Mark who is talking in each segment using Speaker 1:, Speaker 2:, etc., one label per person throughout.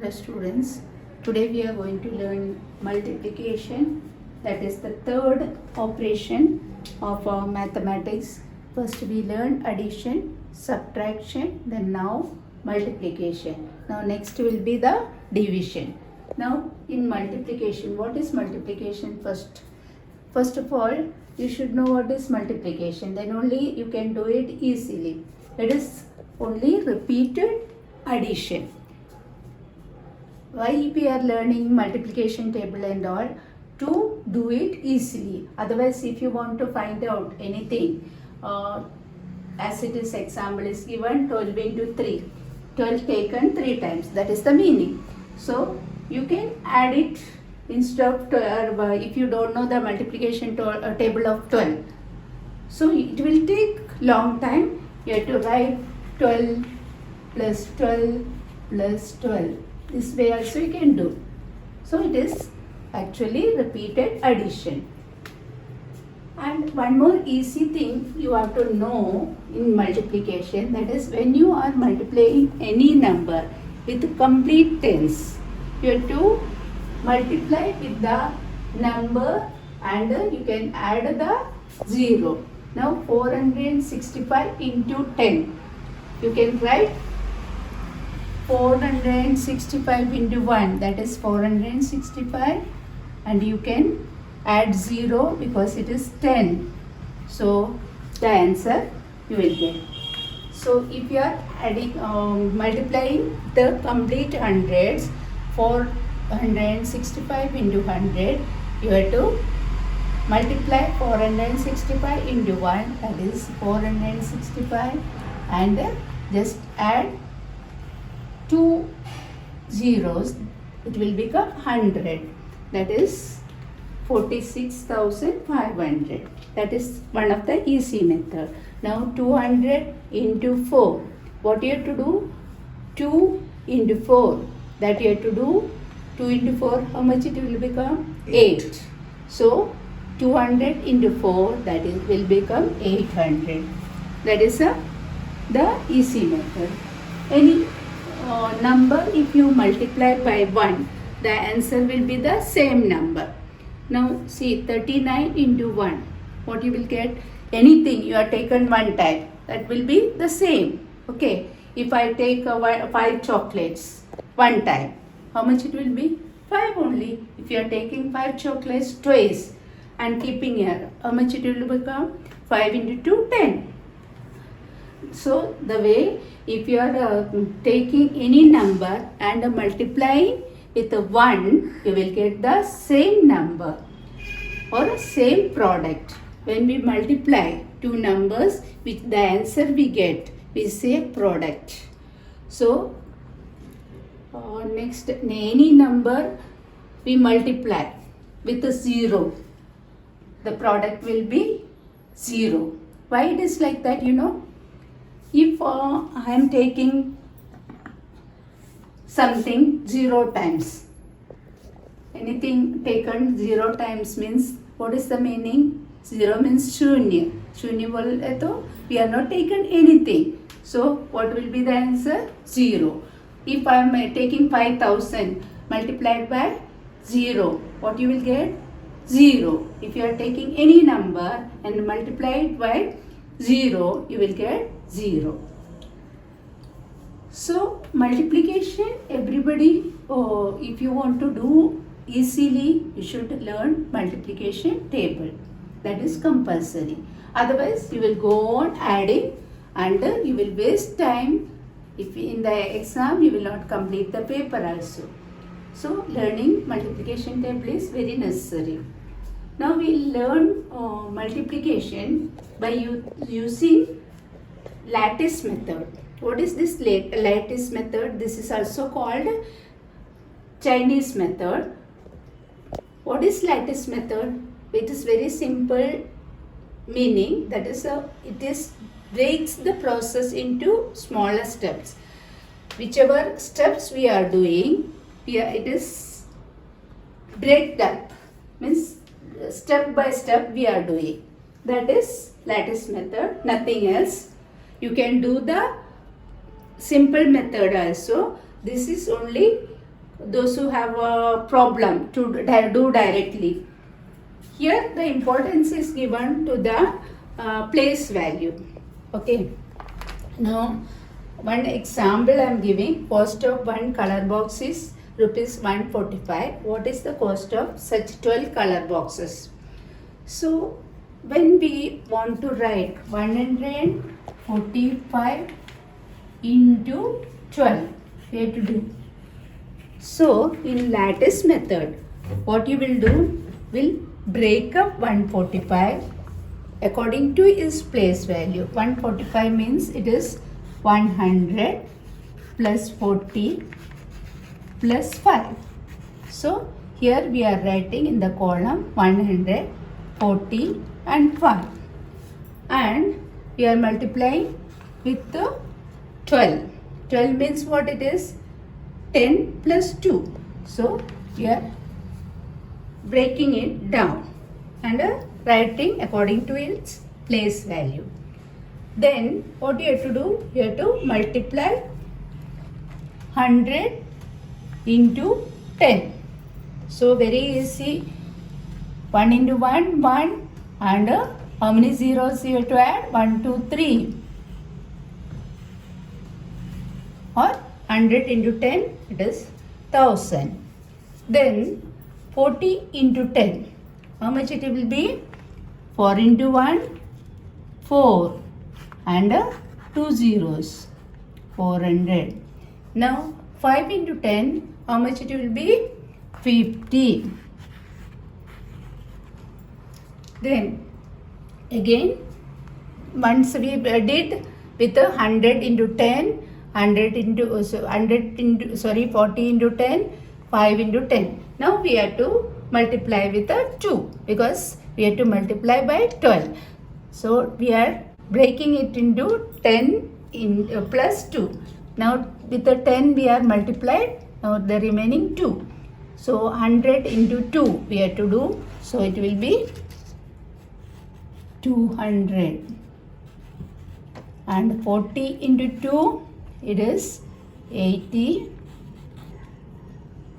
Speaker 1: Hello students, today we are going to learn multiplication, that is the third operation of mathematics. First we learned addition, subtraction, then now multiplication. Now next will be the division. Now in multiplication, what is multiplication first? First of all, you should know what is multiplication, then only you can do it easily. It is only repeated addition. Why we are learning multiplication table and all? To do it easily. Otherwise, if you want to find out anything, as it is example is given 12 into 3, 12 taken 3 times, that is the meaning. So you can add it instead of 12, if you don't know the multiplication table of 12. So it will take long time. You have to write 12 plus 12 plus 12. This way also you can do. So it is actually repeated addition. And one more easy thing you have to know in multiplication, that is when you are multiplying any number with complete tens, you have to multiply with the number and you can add the 0. Now 465 into 10. You can write 465 into 1, that is 465, and you can add 0 because it is 10. So the answer you will get. So if you are adding multiplying the complete hundreds, 465 into 100, you have to multiply 465 into 1, that is 465, and just add 2 zeros, it will become 100, that is 46,500. That is one of the easy method. Now 200 into 4, what you have to do? 2 into 4, that you have to do 2 into 4, how much it will become? 8. So 200 into 4, that is will become 800. That is the easy method. Any number, if you multiply by 1, the answer will be the same number. Now see, 39 into 1, what you will get? Anything you are taken one time, that will be the same. Okay, if I take 5 chocolates one time, how much it will be? 5 only. If you are taking 5 chocolates twice and keeping here, how much it will become? 5 into 2, 10. So the way, if you are taking any number and multiplying with 1, you will get the same number or same product. When we multiply two numbers, with the answer we get, we say product. So next, any number we multiply with 0, the product will be 0. Why it is like that, you know? If I am taking something 0 times, anything taken 0 times means, what is the meaning? 0 means shunya. Shunya बोले तो we are not taken anything. So what will be the answer? 0. If I am taking 5,000 multiplied by 0, what you will get? 0. If you are taking any number and multiplied by 0, you will get 0. So multiplication, everybody, if you want to do easily, you should learn multiplication table. That is compulsory. Otherwise, you will go on adding and you will waste time. If in the exam, you will not complete the paper also. So learning multiplication table is very necessary. Now we will learn multiplication by using lattice method. What is this lattice method? This is also called Chinese method. What is lattice method? It is very simple meaning, that is it breaks the process into smaller steps. Whichever steps we are doing, it is break up, means step by step we are doing. That is lattice method, nothing else. You can do the simple method also. This is only those who have a problem to do directly. Here the importance is given to the place value. Okay. Now one example I am giving. Cost of one color box is rupees 145. What is the cost of such 12 color boxes? So when we want to write 145 into 12, we have to do. So in lattice method, what you will do, will break up 145 according to its place value. 145 means it is 100 plus 40 plus 5. So here we are writing in the column 100, 40 and 5. And we are multiplying with the 12. 12 means what it is? 10 plus 2. So we are breaking it down and writing according to its place value. Then what you have to do? You have to multiply 100 into 10. So very easy. 1 into 1, 1. And how many zeros you have to add? 1, 2, 3. Or 100 into 10, it is 1000. Then 40 into 10. How much it will be? 4 into 1, 4. And 2 zeros, 400. Now 5 into 10, how much it will be? 50. Then again, once we did with 100 into 10, 40 into 10, 5 into 10. Now we have to multiply with 2 because we have to multiply by 12. So we are breaking it into 10 plus 2. Now with the 10 we are multiplied. Now the remaining 2. So 100 into 2 we have to do. So it will be 200. And 40 into 2, it is 80.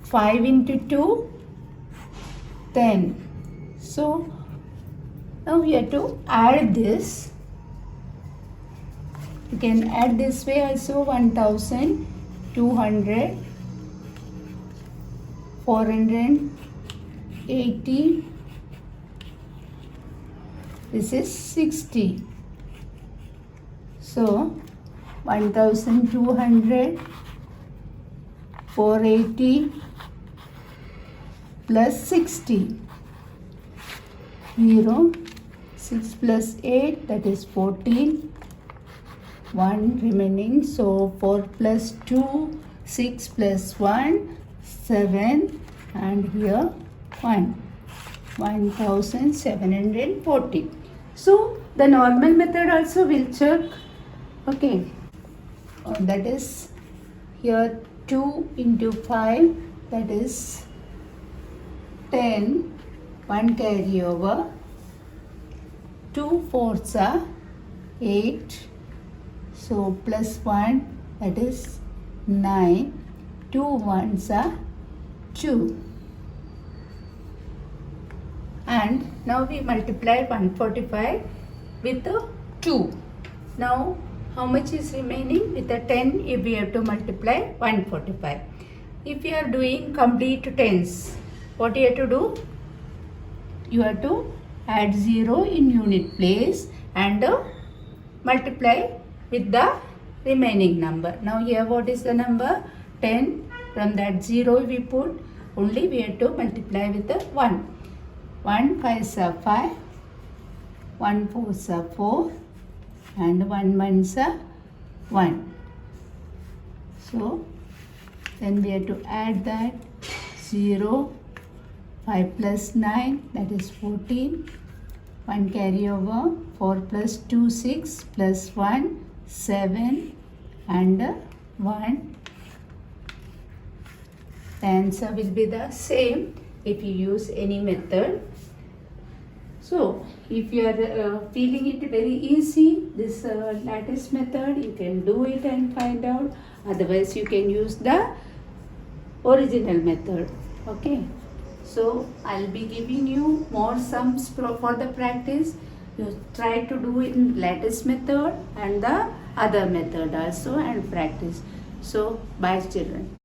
Speaker 1: 5 into 2, 10. So now we have to add this. You can add this way also. 1200, 480. This is 60. So 1200, 480 plus 60. 0, 6 plus 8, that is 14. 1 remaining. So 4 plus 2, 6 plus 1, 7. And here 1. 1740. So the normal method also will check. Okay. That is here 2 into 5, that is 10. 1 carry over. 2 fours are 8. So plus 1, that is 9. 2 ones are 2. And now we multiply 145 with 2. Now how much is remaining? With the 10 if we have to multiply 145. If you are doing complete tens, what you have to do? You have to add 0 in unit place and multiply with the remaining number. Now here what is the number? 10. From that 0 we put, only we have to multiply with the 1. 1 5s are 5, 1 4s are 4, and 1 1s are 1. So then we have to add that 0, 5 plus 9, that is 14. 1 carry over, 4 plus 2, 6 plus 1, 7, and 1. The answer will be the same if you use any method. So if you are feeling it very easy, this lattice method, you can do it and find out. Otherwise you can use the original method. Okay, so I'll be giving you more sums for the practice. You try to do in lattice method and the other method also and practice. So bye children.